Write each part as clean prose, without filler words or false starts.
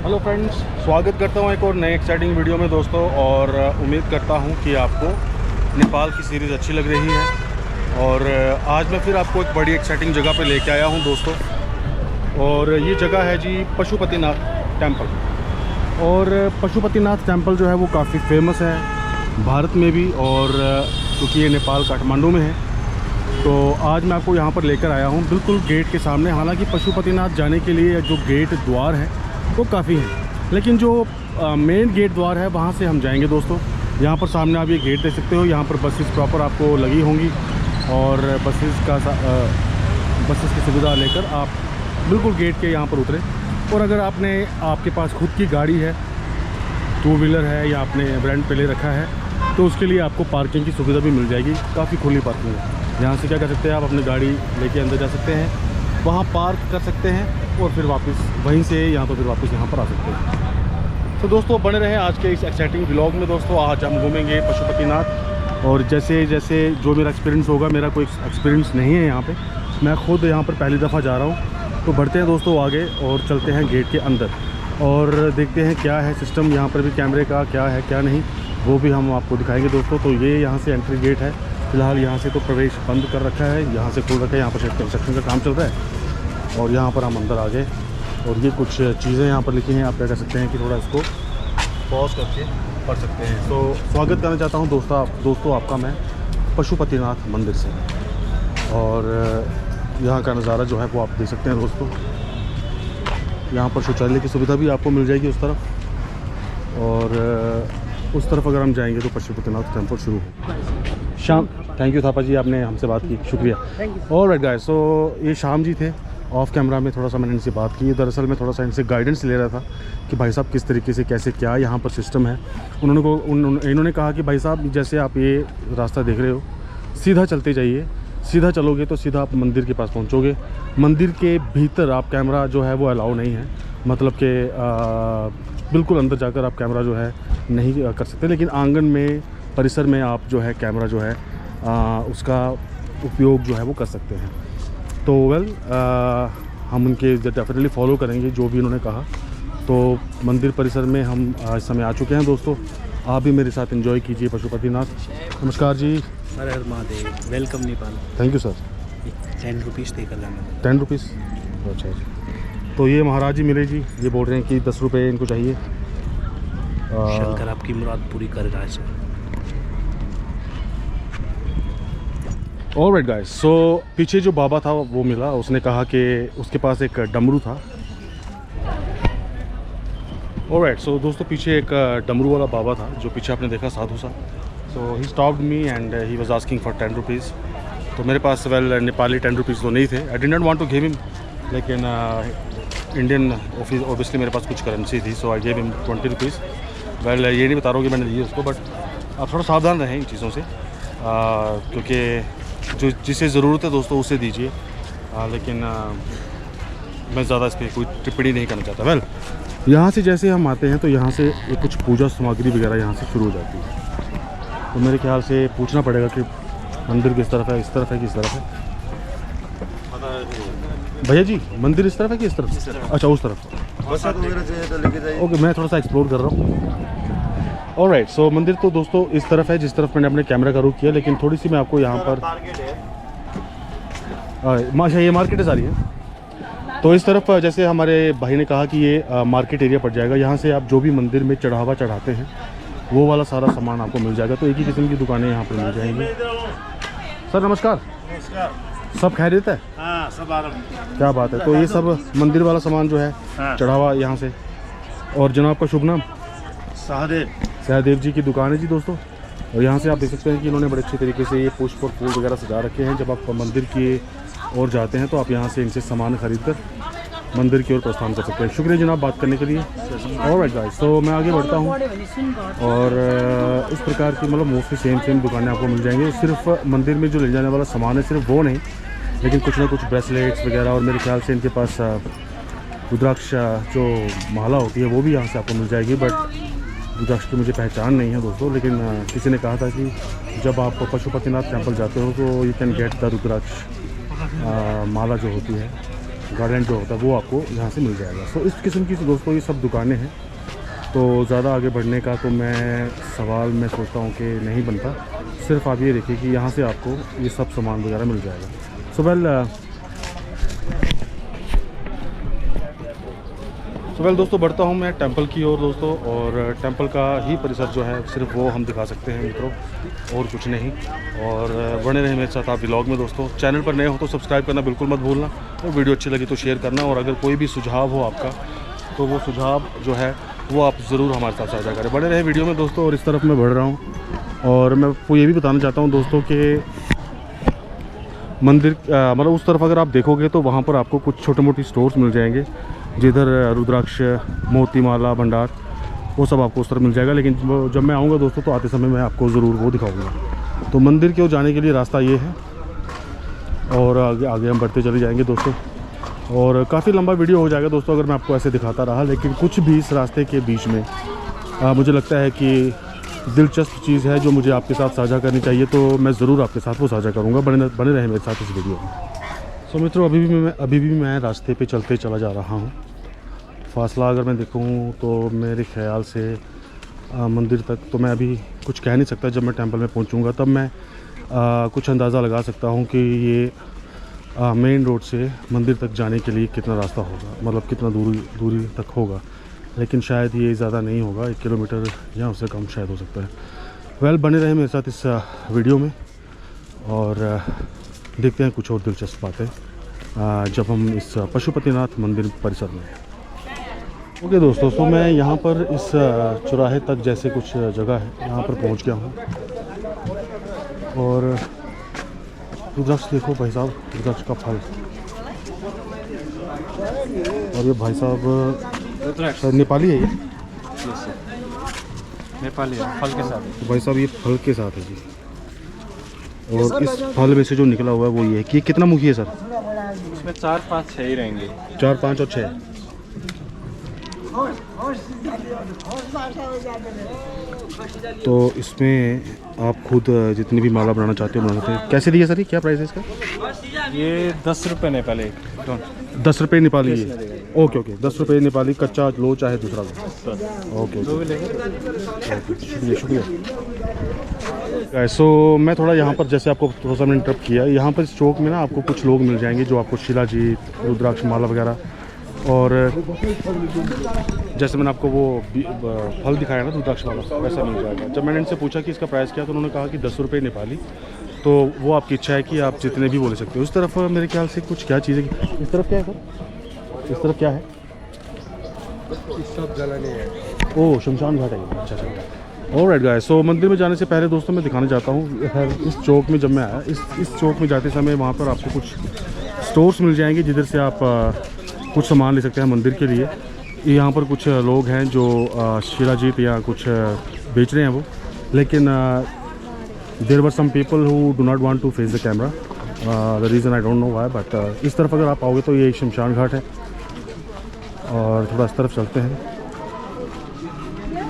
Hello friends, स्वागत करता हूँ एक और नए एक्साइटिंग वीडियो में दोस्तों। और उम्मीद करता हूँ कि आपको नेपाल की सीरीज़ अच्छी लग रही है। और आज मैं फिर आपको एक बड़ी एक्साइटिंग जगह पे लेके आया हूँ दोस्तों। और ये जगह है जी पशुपतिनाथ टेम्पल। और पशुपतिनाथ टेम्पल जो है वो काफ़ी फेमस है भारत में भी, और क्योंकि ये नेपाल काठमांडू में है तो आज मैं आपको यहाँ पर लेकर आया हूँ बिल्कुल गेट के सामने। हालांकि पशुपतिनाथ जाने के लिए जो गेट द्वार है वो काफ़ी है, लेकिन जो मेन गेट द्वार है वहाँ से हम जाएंगे दोस्तों। यहाँ पर सामने आप ये गेट देख सकते हो। यहाँ पर बसेस प्रॉपर आपको लगी होंगी और बसेस की सुविधा लेकर आप बिल्कुल गेट के यहाँ पर उतरें। और अगर आपके पास खुद की गाड़ी है, 2 व्हीलर है या आपने रेंट पे ले रखा है, तो उसके लिए आपको पार्किंग की सुविधा भी मिल जाएगी। काफ़ी खुली पार्किंग है। यहाँ से क्या कर सकते हैं, आप अपनी गाड़ी लेके अंदर जा सकते हैं, वहाँ पार्क कर सकते हैं और फिर वापस वहीं से यहाँ तो फिर वापस यहाँ पर आ सकते हैं। तो दोस्तों बने रहे आज के इस एक्साइटिंग व्लॉग में दोस्तों। आज हम घूमेंगे पशुपतिनाथ, और जैसे जैसे जो मेरा एक्सपीरियंस होगा, मेरा कोई एक्सपीरियंस नहीं है यहाँ पे, मैं खुद यहाँ पर पहली दफ़ा जा रहा हूँ। तो बढ़ते हैं दोस्तों आगे और चलते हैं गेट के अंदर और देखते हैं क्या है सिस्टम यहाँ पर भी, कैमरे का क्या है क्या नहीं, वो भी हम आपको दिखाएंगे दोस्तों। तो ये यहाँ से एंट्री गेट है। फिलहाल यहाँ से तो प्रवेश बंद कर रखा है, यहाँ से खोल रखा है। यहाँ पर कंस्ट्रक्शन का काम चल रहा है और यहाँ पर हम अंदर आ गए। और ये कुछ चीज़ें यहाँ पर लिखी हैं, आप क्या कर सकते हैं कि थोड़ा इसको पॉज करके पढ़ सकते हैं। तो स्वागत करना चाहता हूँ दोस्तों आपका मैं पशुपतिनाथ मंदिर से। और यहाँ का नज़ारा जो है वो आप देख सकते हैं दोस्तों। यहाँ पर शौचालय की सुविधा भी आपको मिल जाएगी उस तरफ, और उस तरफ अगर हम जाएंगे तो पशुपतिनाथ टेम्पल शुरू हो। शाम, थैंक यू थापा जी, आपने हमसे बात की, शुक्रिया। और राइट गाइस, सो ये शाम जी थे। ऑफ कैमरा में थोड़ा सा मैंने इनसे बात की। दरअसल मैं थोड़ा सा इनसे गाइडेंस ले रहा था कि भाई साहब किस तरीके से कैसे क्या यहाँ पर सिस्टम है। इन्होंने कहा कि भाई साहब जैसे आप ये रास्ता देख रहे हो, सीधा चलते जाइए, सीधा चलोगे तो सीधा आप मंदिर के पास पहुँचोगे। मंदिर के भीतर आप कैमरा जो है वो अलाउ नहीं है, मतलब कि बिल्कुल अंदर जाकर आप कैमरा जो है नहीं कर सकते, लेकिन आंगन में परिसर में आप जो है कैमरा जो है उसका उपयोग जो है वो कर सकते हैं। तो हम उनके डेफिनेटली फॉलो करेंगे जो भी उन्होंने कहा। तो मंदिर परिसर में हम इस समय आ चुके हैं दोस्तों। आप भी मेरे साथ एंजॉय कीजिए पशुपतिनाथ। नमस्कार जी। हर हर Mahadev, welcome Nepal. Thank you sir. 10 rupees pay कर लेना। 10 रुपीज़, अच्छा जी। तो ये महाराज जी मिले जी, ये बोल रहे हैं कि 10 रुपये इनको चाहिए। शंकर आपकी मुराद पूरी कर रहा है सर। ऑलराइट गाइस, सो पीछे जो बाबा था वो मिला, उसने कहा कि उसके पास एक डमरू था। ऑलराइट, सो दोस्तों पीछे एक डमरू वाला बाबा था जो पीछे आपने देखा, साधु सा। So he stopped me and he was asking for 10 rupees. तो मेरे पास नेपाली 10 रुपीज़ तो नहीं थे। I did not want to give him, लेकिन इंडियन ऑब्वियसली मेरे पास कुछ करेंसी थी, so I give him 20 rupees. ये नहीं बता रहा हूँ कि मैंने दिए उसको, बट आप थोड़ा सावधान रहें इन चीज़ों से, क्योंकि जो जिसे ज़रूरत है दोस्तों उसे दीजिए। लेकिन मैं ज़्यादा इस पर कोई टिप्पणी नहीं करना चाहता। यहाँ से जैसे हम आते हैं तो यहाँ से कुछ पूजा सामग्री वगैरह यहाँ से शुरू हो जाती है। तो मेरे ख्याल से पूछना पड़ेगा कि मंदिर किस तरफ है, इस तरफ है कि इस तरफ है। भैया जी, मंदिर इस तरफ है कि इस तरफ? अच्छा, उस तरफ। ओके, मैं थोड़ा सा एक्सप्लोर कर रहा हूँ। ऑलराइट, सो मंदिर तो दोस्तों इस तरफ है जिस तरफ मैंने अपने कैमरा का रुख किया, लेकिन थोड़ी सी मैं आपको यहाँ पर माशा ये मार्केट सारी है। तो इस तरफ जैसे हमारे भाई ने कहा कि ये मार्केट एरिया पड़ जाएगा। यहाँ से आप जो भी मंदिर में चढ़ावा चढ़ाते हैं वो वाला सारा सामान आपको मिल जाएगा। तो एक ही किस्म की दुकानें यहाँ पर मिल जाएंगी। सर नमस्कार। सब खैरियत है? हाँ, सब आराम। क्या बात है। तो ये सब मंदिर वाला सामान जो है चढ़ावा यहाँ से। और जनाब का शुभ नाम? सहदेव जी की दुकान है जी दोस्तों। और यहाँ से आप देख सकते हैं कि इन्होंने बड़े अच्छे तरीके से ये पुष्प और फूल वगैरह सजा रखे हैं। जब आप मंदिर की ओर जाते हैं तो आप यहाँ से इनसे सामान खरीद कर मंदिर की ओर प्रस्थान कर सकते हैं। शुक्रिया जनाब बात करने के लिए। ऑलराइट गाइस, तो मैं आगे बढ़ता हूँ और इस प्रकार की मतलब मोस्टली सेम दुकानें आपको मिल जाएंगी। सिर्फ मंदिर में जो ले जाने वाला सामान है सिर्फ वो नहीं, लेकिन कुछ ना कुछ ब्रेसलेट्स वगैरह, और मेरे ख्याल से इनके पास रुद्राक्ष जो माला होती है वो भी यहाँ से आपको मिल जाएगी। बट रुद्राक्ष की मुझे पहचान नहीं है दोस्तों, लेकिन किसी ने कहा था कि जब आप पशुपतिनाथ टेम्पल जाते हो तो यू कैन गेट द रुद्राक्ष माला जो होती है गार्डन जो होता है वो आपको यहाँ से मिल जाएगा। तो इस किस्म की दोस्तों ये सब दुकानें हैं। तो ज़्यादा आगे बढ़ने का तो मैं सोचता हूँ कि नहीं बनता। सिर्फ आप ये देखिए कि यहाँ से आपको ये सब सामान वगैरह मिल जाएगा। सो वेल दोस्तों, बढ़ता हूँ मैं टेंपल की ओर दोस्तों, और टेंपल का ही परिसर जो है सिर्फ वो हम दिखा सकते हैं मित्रों, और कुछ नहीं। और बने रहे मेरे साथ आप व्लॉग में दोस्तों। चैनल पर नए हो तो सब्सक्राइब करना बिल्कुल मत भूलना, और वीडियो अच्छी लगी तो शेयर करना, और अगर कोई भी सुझाव हो आपका तो वो सुझाव जो है वो आप ज़रूर हमारे साथ साझा करें। बने रहे वीडियो में दोस्तों। और इस तरफ मैं बढ़ रहा हूँ, और मैं आपको ये भी बताना चाहता हूँ दोस्तों कि मंदिर मतलब उस तरफ अगर आप देखोगे तो वहाँ पर आपको कुछ छोटे मोटे स्टोर्स मिल जाएंगे, जिधर रुद्राक्ष, मोती माला, भंडार, वो सब आपको उस तरफ मिल जाएगा। लेकिन जब मैं आऊँगा दोस्तों तो आते समय मैं आपको ज़रूर वो दिखाऊँगा। तो मंदिर की ओर जाने के लिए रास्ता ये है, और आगे हम बढ़ते चले जाएंगे दोस्तों। और काफ़ी लंबा वीडियो हो जाएगा दोस्तों अगर मैं आपको ऐसे दिखाता रहा, लेकिन कुछ भी इस रास्ते के बीच में मुझे लगता है कि दिलचस्प चीज़ है जो मुझे आपके साथ साझा करनी चाहिए, तो मैं ज़रूर आपके साथ वो साझा करूँगा। बने रहे मेरे साथ इस वीडियो में। सो मित्रों, अभी भी मैं रास्ते पे चलते चला जा रहा हूँ। फासला अगर मैं देखूँ तो मेरे ख्याल से मंदिर तक तो मैं अभी कुछ कह नहीं सकता। जब मैं टेंपल में पहुँचूँगा तब मैं कुछ अंदाज़ा लगा सकता हूँ कि ये मेन रोड से मंदिर तक जाने के लिए कितना रास्ता होगा, मतलब कितना दूरी तक होगा। लेकिन शायद ये ज़्यादा नहीं होगा, 1 किलोमीटर या उससे कम शायद हो सकता है। वेल, बने रहे मेरे साथ इस वीडियो में, और देखते हैं कुछ और दिलचस्प बातें जब हम इस पशुपतिनाथ मंदिर परिसर में। ओके दोस्तों, तो मैं यहाँ पर इस चौराहे तक जैसे कुछ जगह है यहाँ पर पहुँच गया हूँ। और रुद्राक्ष देखो भाई साहब, रुद्राक्ष का फल। और ये भाई साहब शायद नेपाली है, ये नेपाली है, फल के साथ। तो भाई साहब ये फल के साथ है जी। और इस फल में से जो निकला हुआ है वो ये है कि ये कितना मुखी है सर? इसमें 4, 5, 6 ही रहेंगे। 4, 5 और 6। तो इसमें आप खुद जितनी भी माला बनाना चाहते हो बना सकते हैं। कैसे दिया सर, ये क्या प्राइस है इसका? ये 10 रुपये नेपाली। 10 रुपये नेपाली है। ओके, 10 रुपये नेपाली, कच्चा लो चाहे दूसरा लो। ओके, शुक्रिया। सो मैं थोड़ा यहाँ पर, जैसे आपको थोड़ा सा मैंने इंटरप्ट किया, यहाँ पर इस चौक में ना आपको कुछ लोग मिल जाएंगे जो आपको शिलाजीत, रुद्राक्ष माला वगैरह, और जैसे मैंने आपको वो फल दिखाया ना रुद्राक्ष वाला, वैसा मिल जाएगा। जब मैंने इनसे पूछा कि इसका प्राइस क्या, तो उन्होंने कहा कि 10 रुपये नेपाली। तो वो आपकी इच्छा है कि आप जितने भी बोले सकते हो। उस तरफ मेरे ख्याल से कुछ क्या चीज़ है, इस तरफ क्या है सर? इस तरफ क्या है? ओह, शमशान घाट है। अच्छा। ऑलराइट गाइस, सो मंदिर में जाने से पहले दोस्तों मैं दिखाना चाहता हूँ इस चौक में। जब मैं आया इस चौक में जाते समय वहाँ पर आपको कुछ स्टोर्स मिल जाएंगे जिधर से आप कुछ सामान ले सकते हैं मंदिर के लिए। यहाँ पर कुछ लोग हैं जो शिलाजीत या कुछ बेच रहे हैं वो, लेकिन there were some people who do not want to face the camera. The reason I don't know why, but इस तरफ अगर आप आओगे तो ये एक शमशान घाट है, और थोड़ा इस तरफ चलते हैं।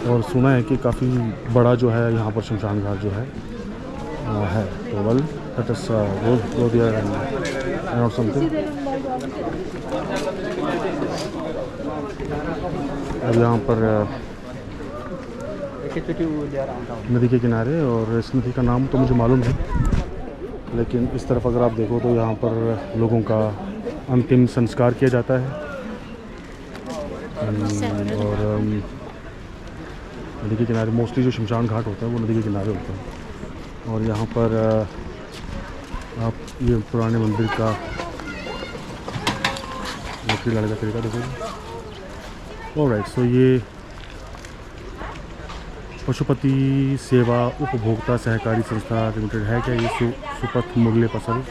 और सुना है कि काफ़ी बड़ा जो है यहाँ पर शमशान घाट जो है। तो well, let us go there and not something. अब यहाँ पर नदी के किनारे, और इस नदी का नाम तो मुझे मालूम है, लेकिन इस तरफ अगर आप देखो तो यहाँ पर लोगों का अंतिम संस्कार किया जाता है। और नदी के किनारे मोस्टली जो शमशान घाट होता है वो नदी के किनारे होता है। और यहाँ पर आप ये पुराने मंदिर का लकड़ी लाने का तरीका देखोगे। ऑलराइट, सो ये पशुपति सेवा उपभोक्ता सहकारी संस्था लिमिटेड है क्या? ये सुपथ मुगले फसल,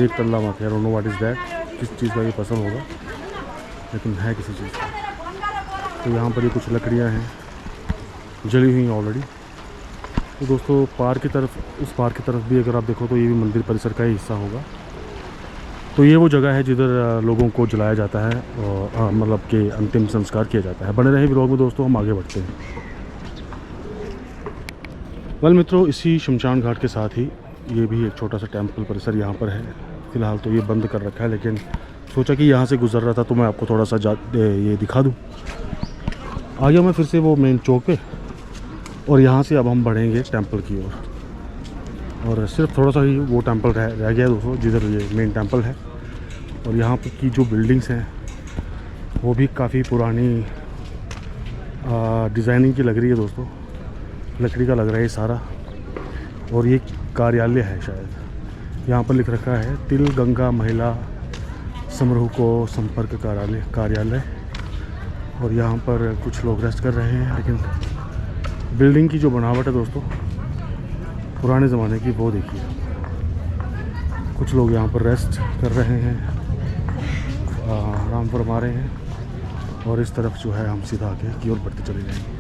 एक तल्ला मत है। नो व्हाट इज़ दैट, किस चीज़ का ये फसल होगा, लेकिन है किसी चीज़ का। तो यहाँ पर ये कुछ लकड़ियाँ हैं जली हुई ऑलरेडी। तो दोस्तों पार्क की तरफ, उस पार्क की तरफ भी अगर आप देखो तो ये भी मंदिर परिसर का ही हिस्सा होगा। तो ये वो जगह है जिधर लोगों को जलाया जाता है और मतलब कि अंतिम संस्कार किया जाता है। बने रहे व्लॉग में दोस्तों, हम आगे बढ़ते हैं। वेल मित्रों, इसी शमशान घाट के साथ ही ये भी एक छोटा सा टेम्पल परिसर यहाँ पर है। फ़िलहाल तो ये बंद कर रखा है, लेकिन सोचा कि यहाँ से गुज़र रहा था तो मैं आपको थोड़ा सा ये दिखा दूँ। आ गया मैं फिर से वो मेन चौक पे, और यहाँ से अब हम बढ़ेंगे टेंपल की ओर। और सिर्फ थोड़ा सा ही वो टेंपल रह गया दोस्तों, जिधर ये मेन टेंपल है। और यहाँ पर की जो बिल्डिंग्स हैं वो भी काफ़ी पुरानी डिज़ाइनिंग की लग रही है दोस्तों, लकड़ी का लग रहा है ये सारा। और ये कार्यालय है शायद, यहाँ पर लिख रखा है तिल गंगा महिला समारोह को संपर्क कार्यालय। और यहाँ पर कुछ लोग रेस्ट कर रहे हैं, लेकिन बिल्डिंग की जो बनावट है दोस्तों पुराने ज़माने की, वो देखिए। कुछ लोग यहाँ पर रेस्ट कर रहे हैं, आराम फरमा रहे हैं। और इस तरफ जो है हम सीधा आगे की ओर बढ़ते चले जाएंगे।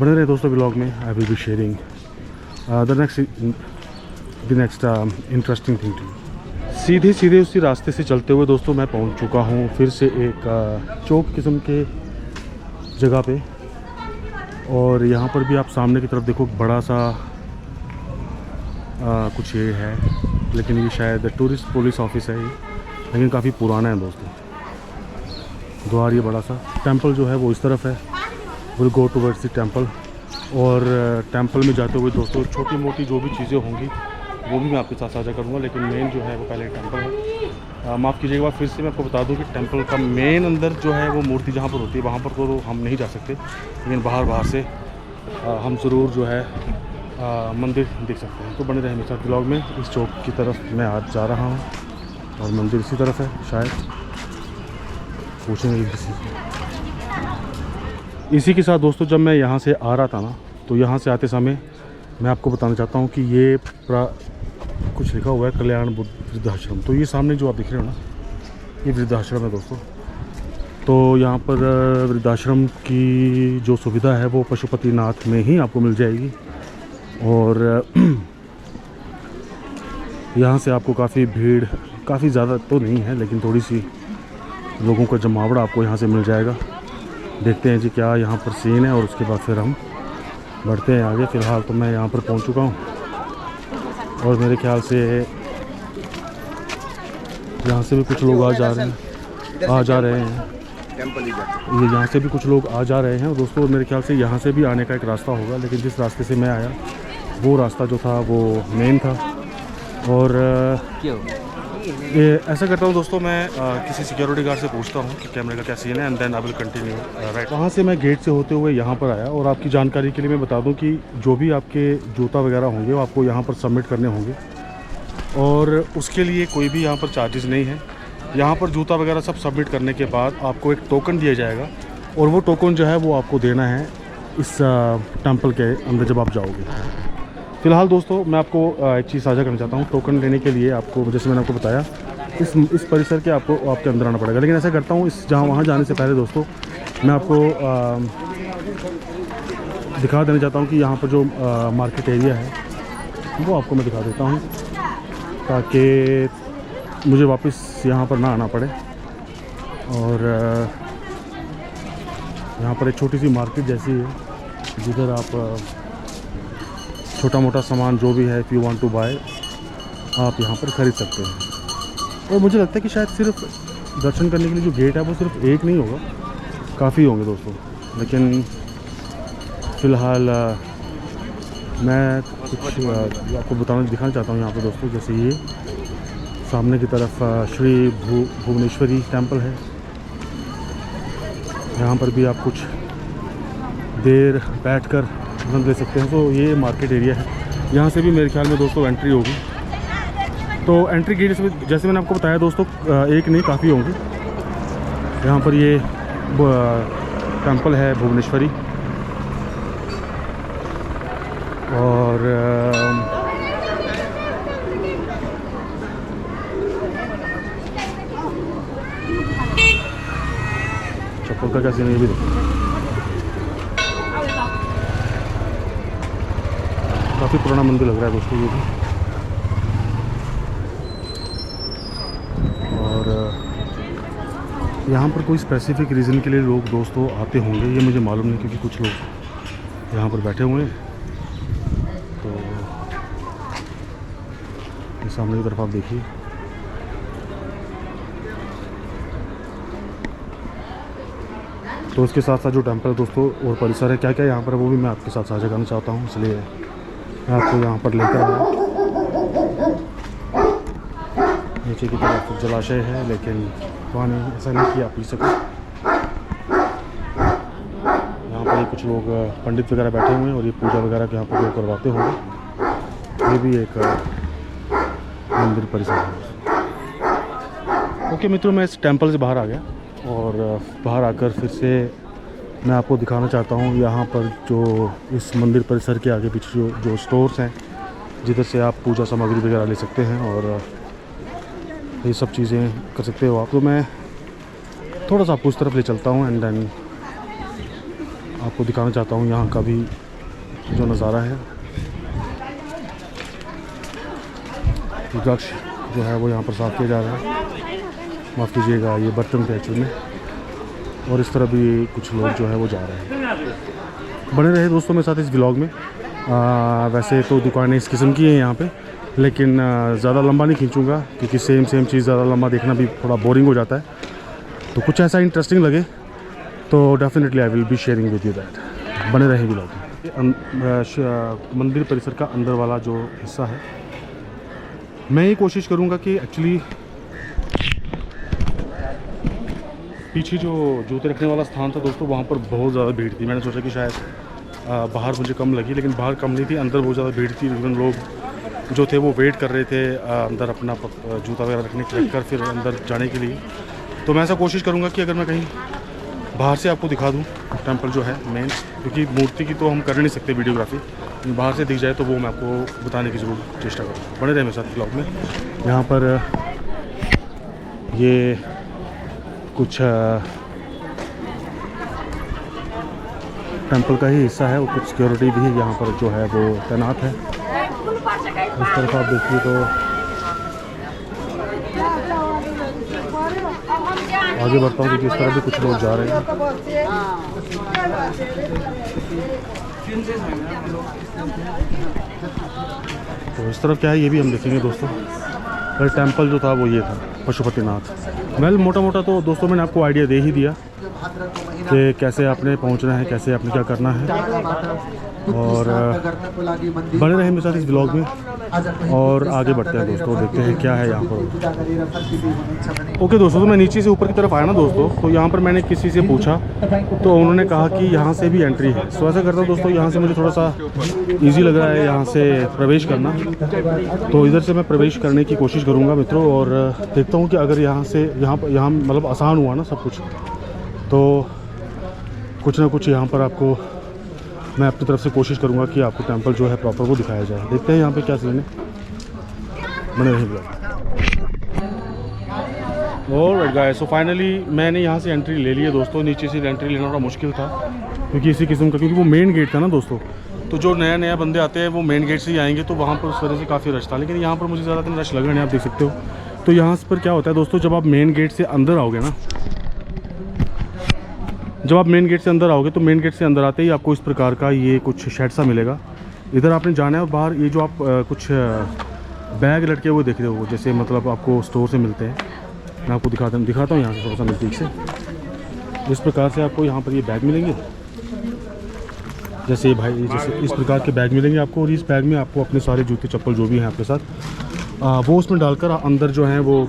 बने रहे दोस्तों ब्लॉग में। I will be sharing the next interesting thing too. सीधे उसी रास्ते से चलते हुए दोस्तों मैं पहुंच चुका हूं फिर से एक चौक किस्म के जगह पे। और यहाँ पर भी आप सामने की तरफ देखो, बड़ा सा कुछ ये है, लेकिन ये शायद टूरिस्ट पुलिस ऑफिस है ये, लेकिन काफ़ी पुराना है दोस्तों। द्वार ये बड़ा सा। टेंपल जो है वो इस तरफ है, will go towards the temple. और टेंपल में जाते हुए दोस्तों छोटी मोटी जो भी चीज़ें होंगी वो भी मैं आपके साथ साझा करूँगा, लेकिन मेन जो है वो पहले टेंपल है। माफ़ कीजिएगा, फिर से मैं आपको बता दूं कि टेंपल का मेन अंदर जो है वो मूर्ति जहाँ पर होती है वहाँ पर तो हम नहीं जा सकते, लेकिन बाहर से हम ज़रूर जो है मंदिर देख सकते हैं। तो बने रहे मेरे साथ ब्लॉग में। इस चौक की तरफ मैं आज जा रहा हूँ और मंदिर इसी तरफ है शायद, पूछेंगे किसी से। इसी के साथ दोस्तों जब मैं यहाँ से आ रहा था ना, तो यहाँ से आते समय मैं आपको बताना चाहता हूँ कि ये कुछ लिखा हुआ है कल्याण वृद्धाश्रम। तो ये सामने जो आप दिख रहे हो ना, ये वृद्धाश्रम है दोस्तों। तो यहाँ पर वृद्धाश्रम की जो सुविधा है वो पशुपतिनाथ में ही आपको मिल जाएगी। और यहाँ से आपको काफ़ी भीड़, काफ़ी ज़्यादा तो नहीं है, लेकिन थोड़ी सी लोगों का जमावड़ा आपको यहाँ से मिल जाएगा। देखते हैं जी क्या यहाँ पर सीन है, और उसके बाद फिर हम बढ़ते हैं आगे। फ़िलहाल तो मैं यहाँ पर पहुँच चुका हूँ, और मेरे ख्याल से यहाँ से भी कुछ लोग आ जा रहे हैं। ये यहाँ से भी कुछ लोग आ जा रहे हैं दोस्तों। मेरे ख्याल से यहाँ से भी आने का एक रास्ता होगा, लेकिन जिस रास्ते से मैं आया वो रास्ता जो था वो मेन था। और ये ऐसा करता हूँ दोस्तों, मैं किसी सिक्योरिटी गार्ड से पूछता हूँ कि कैमरे का क्या सीन है, and then I will continue right. वहाँ से मैं गेट से होते हुए यहाँ पर आया, और आपकी जानकारी के लिए मैं बता दूँ कि जो भी आपके जूता वगैरह होंगे वो आपको यहाँ पर सबमिट करने होंगे, और उसके लिए कोई भी यहाँ पर चार्जेस नहीं है। यहाँ पर जूता वगैरह सब सबमिट करने के बाद आपको एक टोकन दिया जाएगा, और वो टोकन जो है वो आपको देना है इस टेंपल के अंदर जब आप जाओगे। फ़िलहाल दोस्तों मैं आपको एक चीज़ साझा करना चाहता हूँ। टोकन लेने के लिए आपको, जैसे मैंने आपको बताया, इस परिसर के आपके अंदर आना पड़ेगा। लेकिन ऐसा करता हूँ, वहाँ जाने से पहले दोस्तों मैं आपको दिखा देना चाहता हूँ कि यहाँ पर जो मार्केट एरिया है वो आपको मैं दिखा देता हूँ, ताकि मुझे वापस यहाँ पर ना आना पड़े। और यहाँ पर एक छोटी सी मार्केट जैसी है, जिधर आप छोटा मोटा सामान जो भी है, if you want to buy, आप यहाँ पर ख़रीद सकते हैं। और मुझे लगता है कि शायद सिर्फ दर्शन करने के लिए जो गेट है वो सिर्फ एक नहीं होगा, काफ़ी होंगे दोस्तों। लेकिन फ़िलहाल मैं कुछ आपको दिखाना चाहता हूँ यहाँ पर दोस्तों। जैसे ये सामने की तरफ श्री भुवनेश्वरी टेंपल है, यहाँ पर भी आप कुछ देर बैठकर आनंद ले सकते हैं। तो ये मार्केट एरिया है, यहाँ से भी मेरे ख्याल में दोस्तों एंट्री होगी। तो एंट्री गेट जैसे मैंने आपको बताया दोस्तों, एक नहीं काफ़ी होंगे। यहाँ पर ये टेंपल है भुवनेश्वरी, और चप्पल का कैसे नहीं भी देखो, काफ़ी पुराना मंदिर लग रहा है दोस्तों ये भी। और यहाँ पर कोई स्पेसिफिक रीज़न के लिए लोग दोस्तों आते होंगे, ये मुझे मालूम नहीं, क्योंकि कुछ लोग यहाँ पर बैठे हुए हैं। तो सामने की तरफ आप देखिए। तो इसके साथ साथ जो टेम्पल है दोस्तों और परिसर है क्या क्या यहाँ पर, वो भी मैं आपके साथ साझा करना चाहता हूँ, इसलिए मैं आपको यहाँ पर लेकर आया। नीचे की तरफ जलाशय है, लेकिन पानी ऐसा नहीं कि आप पी सको। यहाँ पर कुछ लोग पंडित वगैरह बैठे हुए हैं और ये पूजा वगैरह के यहाँ पर लोग करवाते होंगे। ये भी एक मंदिर परिसर है। ओके मित्रों, मैं इस टेंपल से बाहर आ गया और बाहर आकर फिर से मैं आपको दिखाना चाहता हूँ यहाँ पर जो इस मंदिर परिसर के आगे पीछे जो स्टोर्स हैं, जिधर से आप पूजा सामग्री वगैरह ले सकते हैं और ये सब चीज़ें कर सकते हो आप। तो मैं थोड़ा सा आपको उस तरफ ले चलता हूँ एंड देन आपको दिखाना चाहता हूँ यहाँ का भी जो नज़ारा है। वृक्ष जो है वो यहाँ पर साफ़ किया जा रहा है, माफ़ कीजिएगा, ये बर्तन थे एक्चुअल में। और इस तरह भी कुछ लोग जो है वो जा रहे हैं। बने रहे दोस्तों मेरे साथ इस व्लॉग में। वैसे तो दुकानें इस किस्म की हैं यहाँ पे, लेकिन ज़्यादा लंबा नहीं खींचूँगा क्योंकि सेम चीज़ ज़्यादा लंबा देखना भी थोड़ा बोरिंग हो जाता है। तो कुछ ऐसा इंटरेस्टिंग लगे तो definitely I will be sharing with you that. बने रहे व्लॉग में। मंदिर परिसर का अंदर वाला जो हिस्सा है, मैं ये कोशिश करूँगा कि एक्चुअली पीछे जो जूते रखने वाला स्थान था दोस्तों, वहाँ पर बहुत ज़्यादा भीड़ थी। मैंने सोचा कि शायद बाहर मुझे कम लगी, लेकिन बाहर कम नहीं थी, अंदर बहुत ज़्यादा भीड़ थी। इवन लोग जो थे वो वेट कर रहे थे अंदर अपना जूता वगैरह रखकर फिर अंदर जाने के लिए। तो मैं ऐसा कोशिश करूँगा कि अगर मैं कहीं बाहर से आपको दिखा दूँ टेंपल जो है मेन, क्योंकि मूर्ति की तो हम कर नहीं सकते वीडियोग्राफी, बाहर से दिख जाए तो वो मैं आपको बताने की ज़रूर चेष्टा करूँगा। बने रहे मेरे साथ ब्लॉग में। यहाँ पर ये कुछ टेंपल का ही हिस्सा है और कुछ सिक्योरिटी भी है यहाँ पर जो है वो तैनात है। इस तरफ आप देखिए तो आगे बढ़ता हूँ क्योंकि इस तरफ भी कुछ लोग जा रहे हैं। तो इस तरफ क्या है ये भी हम देखेंगे दोस्तों। पर टेंपल जो था वो ये था, पशुपतिनाथ। वेल मोटा मोटा तो दोस्तों मैंने आपको आइडिया दे ही दिया कि कैसे आपने पहुंचना है, कैसे आपने क्या करना है। और बने रहे मेरे साथ इस व्लॉग में और आगे बढ़ते हैं दोस्तों, देखते हैं क्या है यहाँ पर। ओके दोस्तों, तो मैं नीचे से ऊपर की तरफ आया ना दोस्तों, तो यहाँ पर मैंने किसी से पूछा तो उन्होंने कहा कि यहाँ से भी एंट्री है। सो ऐसा करता हूँ दोस्तों, यहाँ से मुझे थोड़ा सा ईजी लग रहा है यहाँ से प्रवेश करना, तो इधर से मैं प्रवेश करने की कोशिश करूँगा मित्रों। और देखता हूँ कि अगर यहाँ से यहाँ मतलब आसान हुआ ना सब कुछ, तो कुछ ना कुछ यहाँ पर आपको मैं अपनी तरफ से कोशिश करूँगा कि आपको टेंपल जो है प्रॉपर वो दिखाया जाए। देखते हैं यहाँ पे क्या सीन है। बने रहिए blog. Alright guys, so finally मैंने यहाँ से एंट्री ले ली है दोस्तों। नीचे से एंट्री लेना थोड़ा मुश्किल था क्योंकि इसी किस्म का, क्योंकि वो मेन गेट था ना दोस्तों, तो जो नया बंदे आते हैं वो मेन गेट से ही आएंगे, तो वहाँ पर उस वजह से काफ़ी रश था। लेकिन यहाँ पर मुझे ज़्यादा दिन रश लगा नहीं, आप देख सकते हो। तो यहाँ पर क्या होता है दोस्तों, जब आप मेन गेट से अंदर आओगे ना, जब आप मेन गेट से अंदर आओगे तो मेन गेट से अंदर आते ही आपको इस प्रकार का ये कुछ शेड सा मिलेगा। इधर आपने जाना है और बाहर ये जो आप कुछ बैग लटके हुए देख रहे हो, जैसे मतलब आपको स्टोर से मिलते हैं, मैं आपको दिखाता हूँ यहाँ से थोड़ा सा नज़दीक से। इस प्रकार से आपको यहाँ पर ये बैग मिलेंगे, जैसे भाई जैसे इस प्रकार के बैग मिलेंगे आपको। और इस बैग में आपको अपने सारे जूते चप्पल जो भी हैं आपके साथ वो उसमें डालकर अंदर जो है वो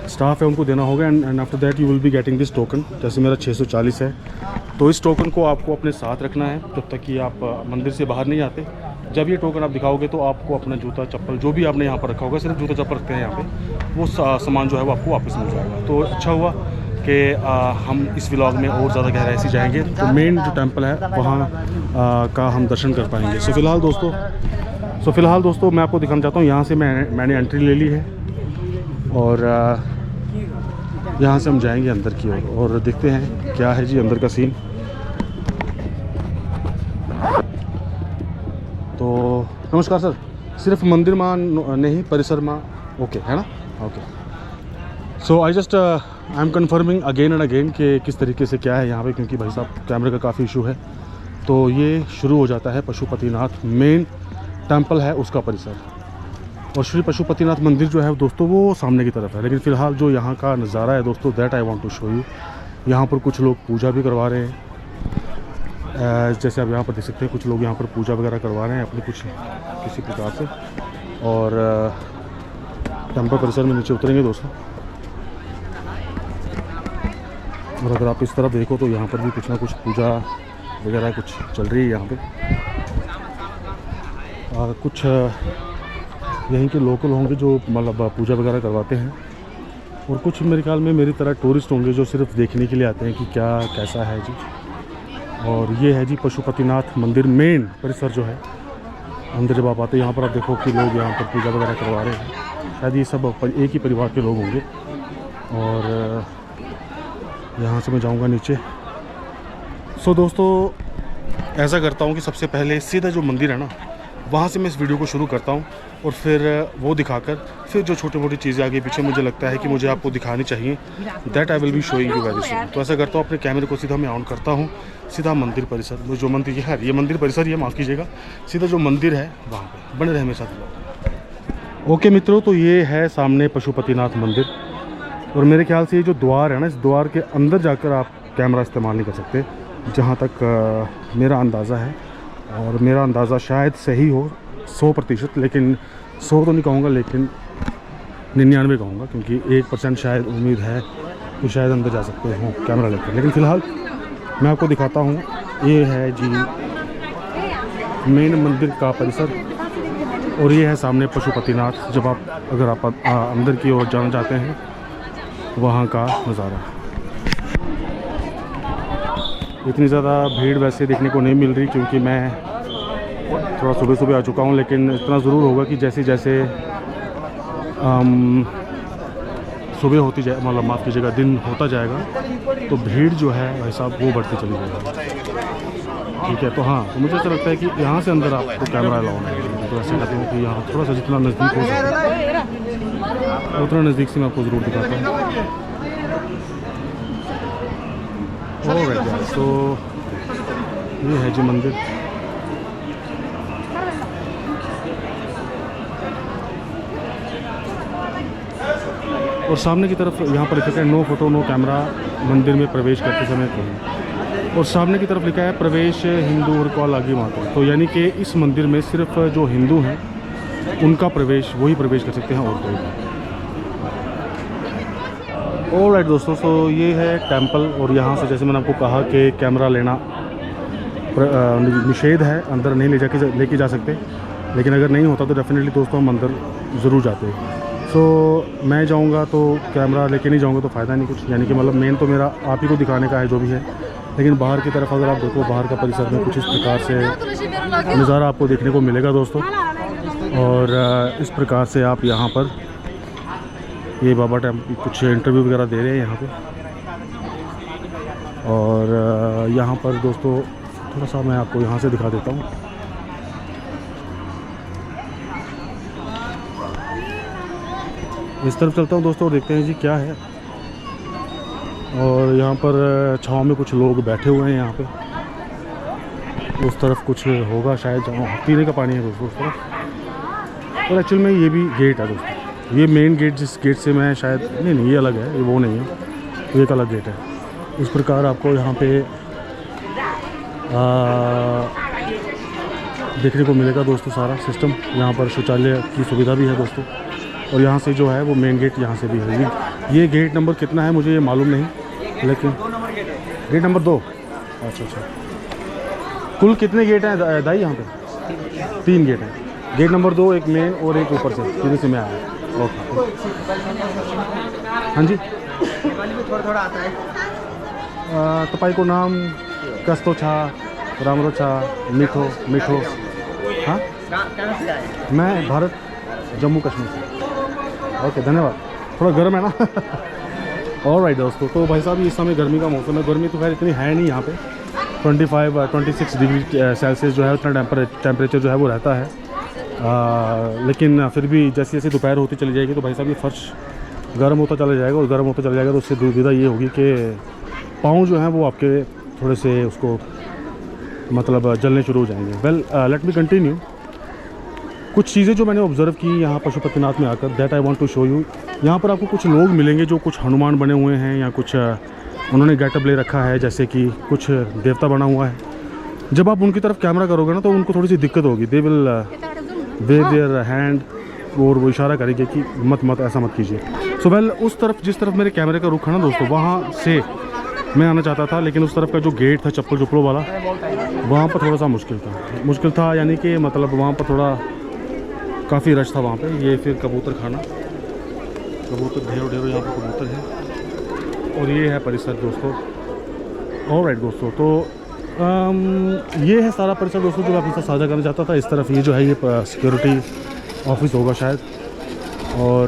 स्टाफ है उनको देना होगा। And after that you will be getting this token. जैसे मेरा 640 है, तो इस टोकन को आपको अपने साथ रखना है जब तक कि आप मंदिर से बाहर नहीं आते। जब ये टोकन आप दिखाओगे तो आपको अपना जूता चप्पल जो भी आपने यहाँ पर रखा होगा, सिर्फ जूता चप्पल रखते हैं यहाँ पे, वो सामान जो है वो आपको वापस मिल जाएगा। तो अच्छा हुआ कि हम इस व्लॉग में और ज़्यादा गहराई से जाएंगे, तो मेन जो टेंपल है वहाँ का हम दर्शन कर पाएंगे। सो फिलहाल दोस्तों मैं आपको दिखाना चाहता हूँ, यहाँ से मैंने एंट्री ले ली है और यहाँ से हम जाएंगे अंदर की ओर और देखते हैं क्या है जी अंदर का सीन। तो नमस्कार सर, सिर्फ मंदिर माँ नहीं परिसर माँ ओके है ना? Okay, so I just I am confirming again and again कि किस तरीके से क्या है यहाँ पे, क्योंकि भाई साहब कैमरे का काफ़ी इशू है। तो ये शुरू हो जाता है पशुपतिनाथ मेन टेंपल है उसका परिसर। और श्री पशुपतिनाथ मंदिर जो है दोस्तों वो सामने की तरफ है। लेकिन फ़िलहाल जो यहाँ का नज़ारा है दोस्तों, that I want to show you. यहाँ पर कुछ लोग पूजा भी करवा रहे हैं, जैसे आप यहाँ पर देख सकते हैं कुछ लोग यहाँ पर पूजा वगैरह करवा रहे हैं अपनी कुछ किसी प्रकार से। और टेम्पल परिसर में नीचे उतरेंगे दोस्तों। और अगर आप इस तरफ देखो तो यहाँ पर भी कुछ ना कुछ पूजा वगैरह कुछ चल रही है यहाँ पे। कुछ यहीं के लोकल होंगे जो मतलब पूजा वगैरह करवाते हैं, और कुछ मेरे ख्याल में मेरी तरह टूरिस्ट होंगे जो सिर्फ देखने के लिए आते हैं कि क्या कैसा है जी। और ये है जी पशुपतिनाथ मंदिर मेन परिसर जो है। अंदर जब आप आते हैं यहाँ पर आप देखो कि लोग यहाँ पर पूजा वगैरह करवा रहे हैं। शायद ये सब एक ही परिवार के लोग होंगे। और यहाँ से मैं जाऊँगा नीचे। सो दोस्तों ऐसा करता हूँ कि सबसे पहले सीधा जो मंदिर है ना वहाँ से मैं इस वीडियो को शुरू करता हूँ, और फिर वो दिखाकर फिर जो छोटी मोटी चीज़ें आगे पीछे मुझे लगता है कि मुझे आपको दिखानी चाहिए, that I will be showing you very soon. तो ऐसा करता हूँ, अपने कैमरे को सीधा मैं ऑन करता हूँ, सीधा मंदिर परिसर जो मंदिर है, ये मंदिर परिसर ये माफ़ कीजिएगा, सीधा जो मंदिर है वहाँ पर बने रहे मेरे साथ। ओके मित्रों, तो ये है सामने पशुपतिनाथ मंदिर। और मेरे ख्याल से ये जो द्वार है ना, इस द्वार के अंदर जाकर आप कैमरा इस्तेमाल नहीं कर सकते, जहाँ तक मेरा अंदाज़ा है। और मेरा अंदाज़ा शायद सही हो 100%, लेकिन 100 तो नहीं कहूँगा, लेकिन 99 कहूँगा, क्योंकि 1% शायद उम्मीद है कि शायद अंदर जा सकते हो कैमरा लेकर। लेकिन फ़िलहाल मैं आपको दिखाता हूँ, ये है जी मेन मंदिर का परिसर, और ये है सामने पशुपतिनाथ। जब आप अगर आप अंदर की ओर जाना चाहते हैं, वहाँ का नज़ारा। इतनी ज़्यादा भीड़ वैसे देखने को नहीं मिल रही, क्योंकि मैं थोड़ा सुबह सुबह आ चुका हूँ। लेकिन इतना ज़रूर होगा कि जैसे जैसे सुबह होती जाए, मतलब माफ़ कीजिएगा दिन होता जाएगा, तो भीड़ जो है भाई साहब वो बढ़ती चली जाएगी। ठीक है, तो हाँ, तो मुझे ऐसा लगता है कि यहाँ से अंदर आपको कैमरा अलाउ नहीं है। तो ऐसे कहते हैं कि यहाँ थोड़ा सा जितना नज़दीक हो सके उतना नज़दीक से मैं आपको ज़रूर दिखाता हूँ। तो ये है जी मंदिर। और सामने की तरफ यहाँ पर लिखा है नो फोटो नो कैमरा मंदिर में प्रवेश करते समय कहीं। और सामने की तरफ लिखा है प्रवेश हिंदू और कॉल आगे माता। तो यानी कि इस मंदिर में सिर्फ जो हिंदू हैं उनका प्रवेश, वही प्रवेश कर सकते हैं, और कोई नहीं। ऑलराइट दोस्तों, सो ये है टेंपल। और यहाँ से जैसे मैंने आपको कहा कि कैमरा लेना निषेध है, अंदर नहीं लेके जा सकते। लेकिन अगर नहीं होता तो डेफिनेटली दोस्तों हम अंदर ज़रूर जाते। सो मैं जाऊँगा तो कैमरा लेके नहीं जाऊँगा तो फ़ायदा नहीं कुछ, यानी कि मतलब मेन तो मेरा आप ही को दिखाने का है जो भी है। लेकिन बाहर की तरफ अगर आप देखो, बाहर का परिसर में कुछ इस प्रकार से नज़ारा आपको देखने को मिलेगा दोस्तों। और इस प्रकार से आप यहाँ पर ये बाबा टेम्पल कुछ इंटरव्यू वगैरह दे रहे हैं यहाँ पे। और यहाँ पर दोस्तों थोड़ा सा मैं आपको यहाँ से दिखा देता हूँ। इस तरफ चलता हूँ दोस्तों, देखते हैं जी क्या है। और यहाँ पर छाँव में कुछ लोग बैठे हुए हैं यहाँ पे। उस तरफ कुछ होगा शायद, जहाँ पीने का पानी है दोस्तों उस तरफ। और एक्चुअल में ये भी गेट है दोस्तों, ये मेन गेट जिस गेट से मैं शायद नहीं ये अलग है, ये वो नहीं है, ये एक अलग गेट है। इस प्रकार आपको यहाँ पे देखने को मिलेगा दोस्तों सारा सिस्टम। यहाँ पर शौचालय की सुविधा भी है दोस्तों। और यहाँ से जो है वो मेन गेट यहाँ से भी है। ये गेट नंबर कितना है मुझे ये मालूम नहीं, लेकिन गेट नंबर 2। अच्छा, कुल कितने गेट हैं दाई यहाँ पे? 3 गेट हैं। गेट नंबर 2 एक मेन और एक ऊपर से जिधर से मैं आया। ओके, हाँ जी। थोड़ा आता है तपाई को नाम कस्तो छा, रामरो छा, मीठो मीठो। हाँ, मैं भारत जम्मू कश्मीर से। ओके, धन्यवाद। थोड़ा गर्म है ना। ऑलराइट दोस्तों, तो भाई साहब इस समय गर्मी का मौसम है। गर्मी तो खैर इतनी है नहीं यहाँ पे, 25-26 डिग्री सेल्सियस जो है उतना टेम्परेचर जो है वो रहता है। लेकिन फिर भी जैसे जैसे दोपहर होती चली जाएगी तो भाई साहब ये फर्श गर्म होता चला जाएगा, और गर्म होता चला जाएगा तो उससे दुविधा ये होगी कि पाँव जो हैं वो आपके थोड़े से उसको मतलब जलने शुरू हो जाएंगे। Well let me continue. कुछ चीज़ें जो मैंने ऑब्जर्व की यहाँ पशुपतिनाथ में आकर, that I want to show you. यहाँ पर आपको कुछ लोग मिलेंगे जो कुछ हनुमान बने हुए हैं या कुछ उन्होंने गेटअप ले रखा है, जैसे कि कुछ देवता बना हुआ है। जब आप उनकी तरफ कैमरा करोगे ना तो उनको थोड़ी सी दिक्कत होगी। They will wave their hand, और वो इशारा करेंगे कि मत ऐसा मत कीजिए। सो वेल, उस तरफ जिस तरफ मेरे कैमरे का रुख है ना दोस्तों, वहाँ से मैं आना चाहता था, लेकिन उस तरफ का जो गेट था चप्पल चुप्पलों वाला, वहाँ पर थोड़ा सा मुश्किल था यानी कि मतलब वहाँ पर थोड़ा काफ़ी रश था वहाँ पे। ये फिर कबूतर खाना, कबूतर ढेरों यहाँ पर कबूतर है, और ये है परिसर दोस्तों। ऑलराइट दोस्तों, तो ये है सारा परिसर दोस्तों जो मैं आपके साथ साझा करना चाहता था। इस तरफ ये जो है ये सिक्योरिटी ऑफिस होगा शायद, और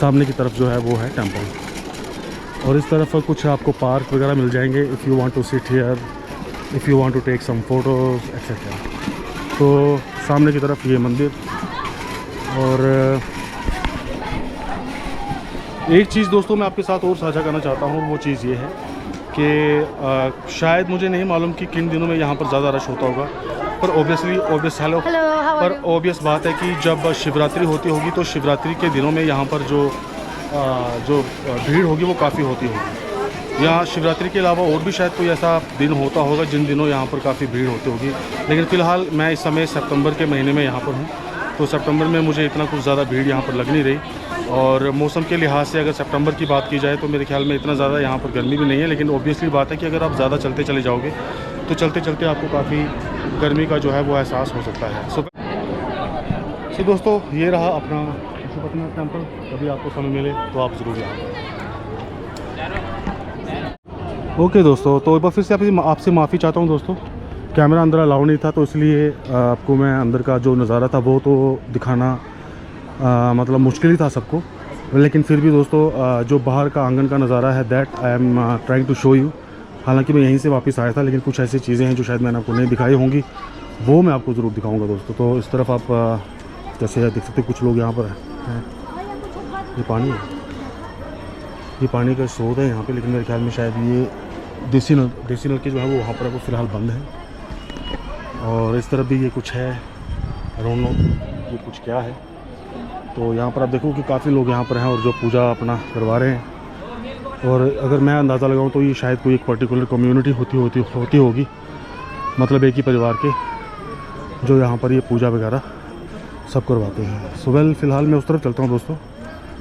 सामने की तरफ जो है वो है टेम्पल, और इस तरफ कुछ आपको पार्क वगैरह मिल जाएंगे if you want to sit here, if you want to take some photos etcetera. तो सामने की तरफ ये मंदिर, और एक चीज़ दोस्तों मैं आपके साथ और साझा करना चाहता हूँ, वो चीज़ ये है कि शायद मुझे नहीं मालूम कि किन दिनों में यहाँ पर ज़्यादा रश होता होगा, पर पर ऑब्वियस बात है कि जब शिवरात्रि होती होगी तो शिवरात्रि के दिनों में यहाँ पर जो भीड़ होगी वो काफ़ी होती होगी। यहाँ शिवरात्रि के अलावा और भी शायद कोई ऐसा दिन होता होगा जिन दिनों यहाँ पर काफ़ी भीड़ होती होगी, लेकिन फ़िलहाल मैं इस समय सितंबर के महीने में यहाँ पर हूँ, तो सितंबर में मुझे इतना कुछ ज़्यादा भीड़ यहाँ पर लग नहीं रही। और मौसम के लिहाज से अगर सितंबर की बात की जाए तो मेरे ख्याल में इतना ज़्यादा यहाँ पर गर्मी भी नहीं है, लेकिन ऑब्वियसली बात है कि अगर आप ज़्यादा चलते चले जाओगे तो चलते चलते आपको काफ़ी गर्मी का जो है वो एहसास हो सकता है। सो दोस्तों, ये रहा अपना पशुपतिनाथ टेम्पल। कभी आपको समय मिले तो आप ज़रूर आएँ। ओके दोस्तों, तो एक बार फिर से आपसे माफ़ी चाहता हूँ दोस्तों, कैमरा अंदर अलाउ नहीं था, तो इसलिए आपको मैं अंदर का जो नज़ारा था वो तो दिखाना मतलब मुश्किल ही था सबको, लेकिन फिर भी दोस्तों जो बाहर का आंगन का नज़ारा है that I am trying to show you. हालांकि मैं यहीं से वापस आया था, लेकिन कुछ ऐसी चीज़ें हैं जो शायद मैंने आपको नहीं दिखाई होंगी, वो मैं आपको ज़रूर दिखाऊंगा दोस्तों। तो इस तरफ आप जैसे देख सकते कुछ लोग यहाँ पर हैं। ये पानी है, ये पानी का स्रोत है यहाँ पे, लेकिन मेरे ख्याल में शायद ये देसी नल के जो है वो वहाँ पर वो फ़िलहाल बंद है। और इस तरफ भी ये कुछ है, डोंट नो ये कुछ क्या है। तो यहाँ पर आप देखो कि काफ़ी लोग यहाँ पर हैं और जो पूजा अपना करवा रहे हैं, और अगर मैं अंदाज़ा लगाऊँ तो ये शायद कोई एक पर्टिकुलर कम्युनिटी होती होगी, मतलब एक ही परिवार के, जो यहाँ पर ये पूजा वगैरह सब करवाते हैं। सो वेल, फ़िलहाल मैं उस तरफ चलता हूँ दोस्तों,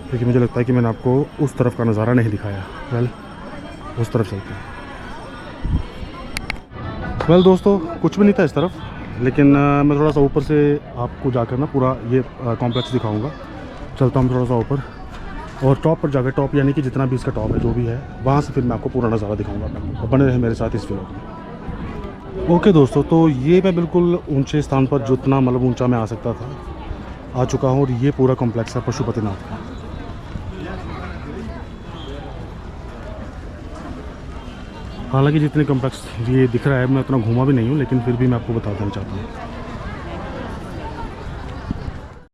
क्योंकि मुझे लगता है कि मैंने आपको उस तरफ का नज़ारा नहीं दिखाया। वेल, उस तरफ चलते हैं। वेल दोस्तों, कुछ भी नहीं था इस तरफ, लेकिन मैं थोड़ा सा ऊपर से आपको जाकर ना पूरा ये कॉम्प्लेक्स दिखाऊंगा। चलता हूँ थोड़ा सा ऊपर, और टॉप पर जाकर, टॉप यानी कि जितना भी इसका टॉप है जो भी है, वहाँ से फिर मैं आपको पूरा नज़ारा दिखाऊंगा। तो बने रहे मेरे साथ इस व्लॉग में। ओके दोस्तों, तो ये मैं बिल्कुल ऊंचे स्थान पर, जितना मतलब ऊंचा मैं आ सकता था, आ चुका हूँ, और ये पूरा कॉम्प्लेक्स है पशुपतिनाथ का। हालांकि जितने कॉम्प्लेक्स ये दिख रहा है, मैं उतना घूमा भी नहीं हूँ, लेकिन फिर भी मैं आपको बता देना चाहता हूँ।